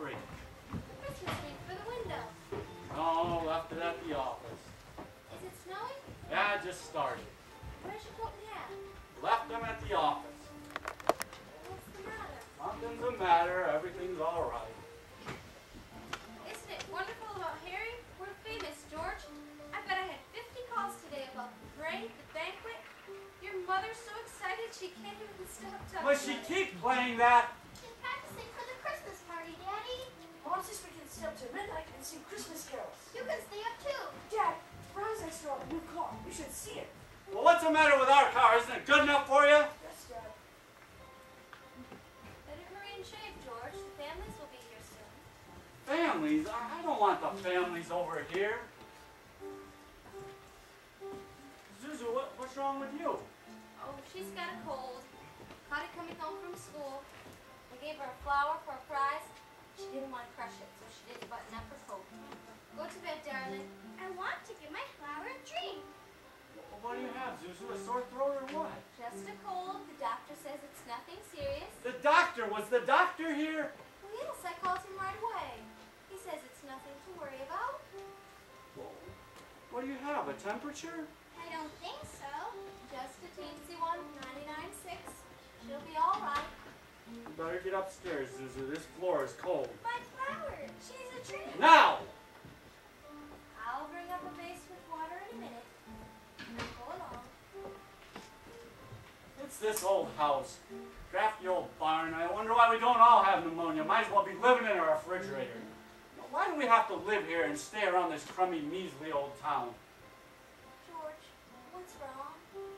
tree? Christmas wreath for the window. No, left it at the office. Is it snowing? Yeah, just started. Where's your coat and hat? Left them at the office. What's the matter? Nothing's the matter. Everything's all right. Isn't it wonderful about Harry? We're famous, George. I bet I had 50 calls today about the parade, the banquet. Your mother's so excited she can't even stop talking. But she keep playing that. She's practicing for the Christmas party, Daddy. Mom says we can stay up till midnight and sing Christmas carols. You can stay up too. Dad, Ron's extra on a new car. You should see it. Well, what's the matter with our car? Isn't it good enough for you? Yes, Dad. Better hurry and shave, George. The families will be here soon. Families? I don't want the families over here. Zuzu, what's wrong with you? Oh, she's got a cold. Caught it coming home from school. I gave her a flower for a prize. She didn't want to crush it, so she didn't button up her coat. Go to bed, darling. I want to give my flower a treat. Well, what do you have, Zuzu? A sore throat or what? Just a cold. The doctor says it's nothing serious. The doctor? Was the doctor here? Well, yes, I called him right away. He says it's nothing to worry about. Well, what do you have? A temperature? I don't think so. Just a teensy one, 99.6. She'll be all right. You better get upstairs, Zuzu. This floor is cold. My flower. She's a treat. Now! I'll bring up a vase with water in a minute. Go along. It's this old house. Drafty old barn. I wonder why we don't all have pneumonia. Might as well be living in a refrigerator. Why do we have to live here and stay around this crummy, measly old town? George, what's wrong?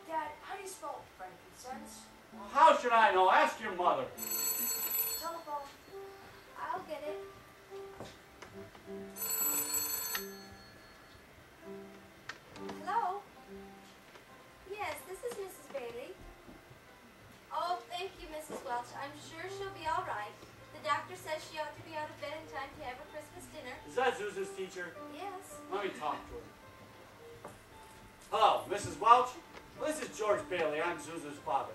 Dad, how do you spell frankincense? Well, how should I know? Ask your mother. Telephone. I'll get it. Hello? Yes, this is Mrs. Bailey. Oh, thank you, Mrs. Welch. I'm sure she'll be all right. The doctor says she ought to be out of bed in time to have her Christmas dinner. Is that Zuzu's teacher? Yes. Let me talk to her. Hello, Mrs. Welch? Well, this is George Bailey. I'm Zuzu's father.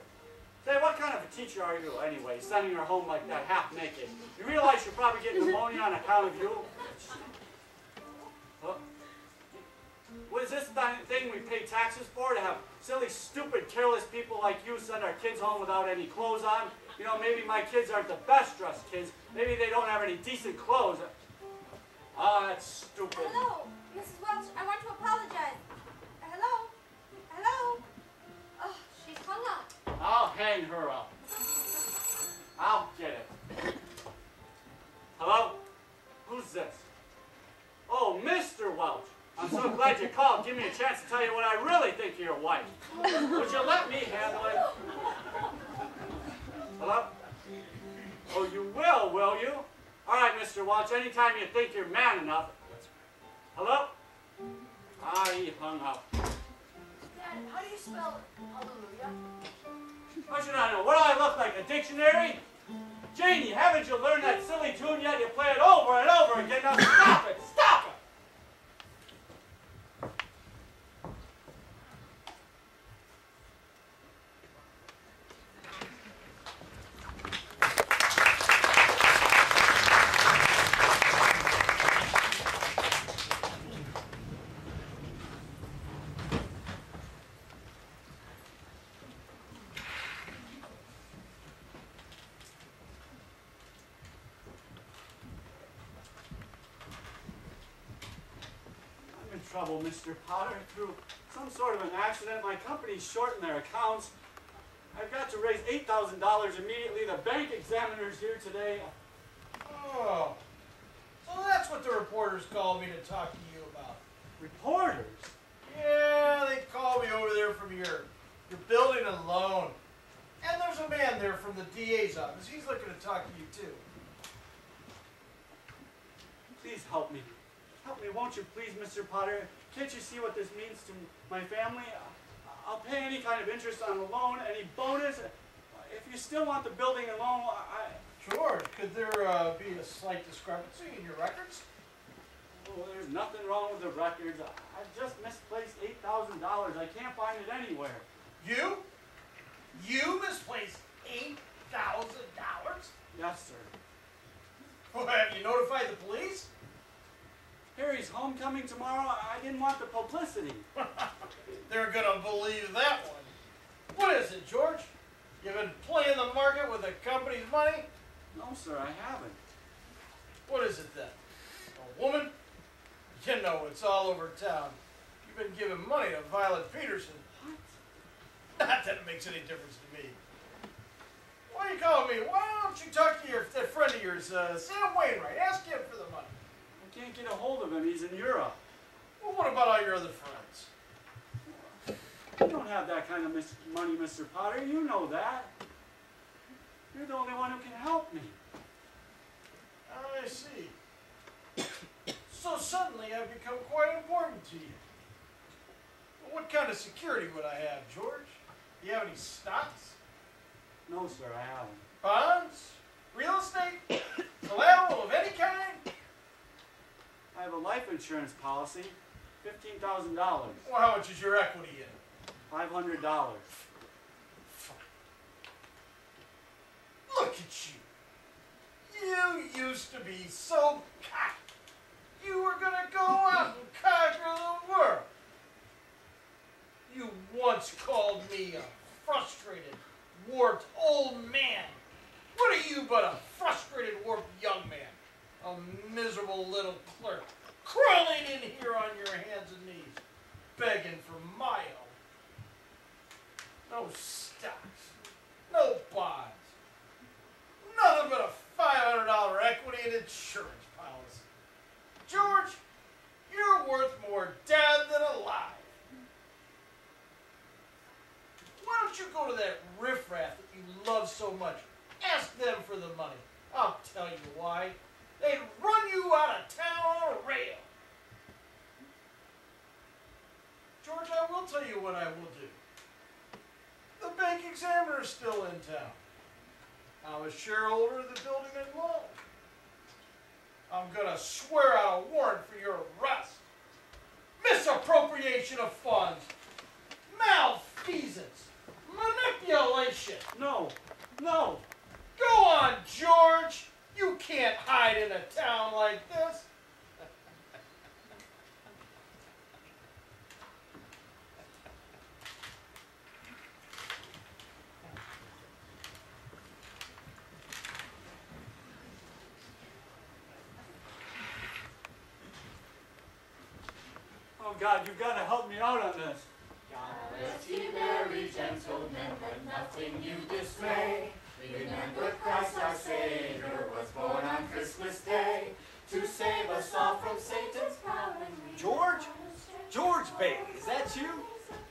Say, what kind of a teacher are you, anyway, sending her home like that, half naked? You realize you're probably getting pneumonia on account of you? Huh? What is this thing we pay taxes for? To have silly, stupid, careless people like you send our kids home without any clothes on? You know, maybe my kids aren't the best dressed kids. Maybe they don't have any decent clothes. Oh, that's stupid. Hello, Mrs. Welch. I want to apologize. Hello? Hello? Oh, she's hung up. I'll hang her up. I'll get it. Hello? Who's this? Oh, Mr. Welch. I'm so glad you called. Give me a chance to tell you what I really think of your wife. Would you let me handle it? Hello? Oh, you will you? All right, Mr. Welch, anytime you think you're man enough. Hello? Ah, he hung up. Dad, how do you spell hallelujah? How should I know? What do I look like, a dictionary? Janie, haven't you learned that silly tune yet? You play it over and over again. Now stop it! Stop it! Trouble, Mr. Potter. Through some sort of an accident, my company's short in their accounts. I've got to raise $8,000 immediately. The bank examiner's here today. Oh, so that's what the reporters called me to talk to you about. Reporters? Yeah, they called me over there from your building and loan. And there's a man there from the DA's office. He's looking to talk to you too. Please help me. Help me, won't you please, Mr. Potter? Can't you see what this means to my family? I'll pay any kind of interest on the loan, any bonus. If you still want the building and loan, Sure. Could there be a slight discrepancy in your records? Oh, there's nothing wrong with the records. I just misplaced $8,000. I can't find it anywhere. You? You misplaced $8,000? Yes, sir. Well, you know Mary's homecoming tomorrow. I didn't want the publicity. They're gonna believe that one. What is it, George? You've been playing the market with the company's money? No, sir, I haven't. What is it then? A woman? You know, it's all over town. You've been giving money to Violet Peterson. What? Not that it makes any difference to me. Why are you calling me? Why don't you talk to that friend of yours, Sam Wainwright? Ask him for the money. I can't get a hold of him. He's in Europe. Well, what about all your other friends? You don't have that kind of money, Mr. Potter. You know that. You're the only one who can help me. I see. So suddenly I've become quite important to you. Well, what kind of security would I have, George? Do you have any stocks? No, sir, I haven't. Bonds? Real estate? Collateral of any kind? I have a life insurance policy, $15,000, Well, how much is your equity in it? $500. Look at you. You used to be so cocky. You were going to go out and conquer the world. You once called me a frustrated, warped old man. What are you but a frustrated, warped young man? A miserable little clerk, crawling in here on your hands and knees, begging for my help. No stocks, no bonds, nothing but a $500 equity and insurance policy. George, you're worth more dead than alive. Why don't you go to that riffraff that you love so much? Ask them for the money. I'll tell you why. They'd run you out of town on a rail. George, I will tell you what I will do. The Bank Examiner's still in town. I'm a shareholder of the building and loan. I'm going to swear out a warrant for your arrest. Misappropriation of funds. Malfeasance. Manipulation. No, no. Go on, George. You can't hide in a town like this. Oh, God, you've got to help me out on this. Rest ye merry gentlemen, let nothing you dismay. Remember Christ our Savior was born on Christmas Day to save us all from Satan's power. George? George, baby, is that you?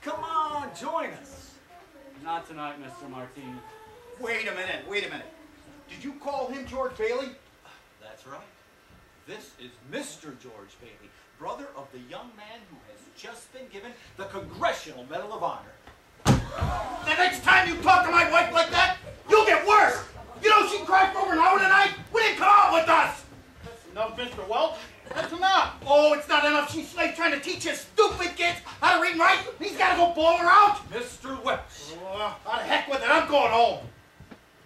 Come on, join us. Not tonight, Mr. Martini. Wait a minute. Did you call him George Bailey? That's right. This is Mr. George Bailey, brother of the young man who has just been given the Congressional Medal of Honor. The next time you talk to my wife like that, you'll get worse. You know she cried for over an hour tonight? We didn't come out with us. That's enough, Mr. Welch. That's enough. Oh, it's not enough. She's trying to teach his stupid kids how to read and write. He's got to go bawl her out. Mr. Welch. Oh, how the heck with it? I'm going home.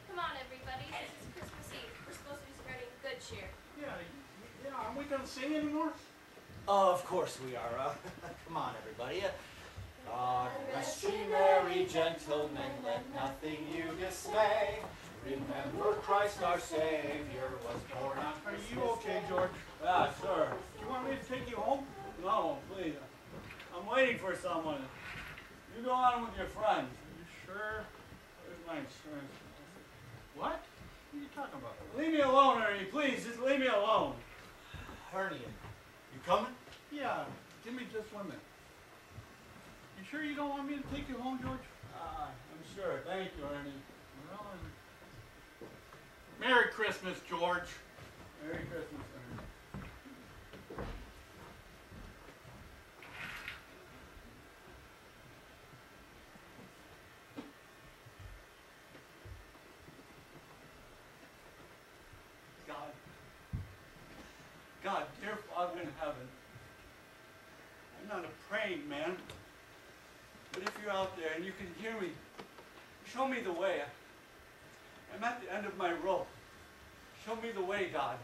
Come on, everybody. This is Christmas Eve. We're supposed to be spreading good cheer. Yeah, aren't we going to sing anymore? Of course we are. Come on, everybody. God Rest ye merry gentlemen, let nothing you dismay. Remember Christ our Savior was born on Are Christmas you okay, Day. George? Yeah, sure. Do you want me to take you home? No, please. I'm waiting for someone. You go on with your friends. Are you sure? Where's my insurance? What? What are you talking about? Leave me alone, Ernie. Please, just leave me alone. Ernie, you coming? Yeah, give me just 1 minute. You sure you don't want me to take you home, George? I'm sure. Thank you, Ernie. Well, Merry Christmas, George. Merry Christmas, Ernie. God, dear Father in heaven, I'm not a praying man, but if you're out there and you can hear me, show me the way. I'm at the end of my rope. Show me the way, God.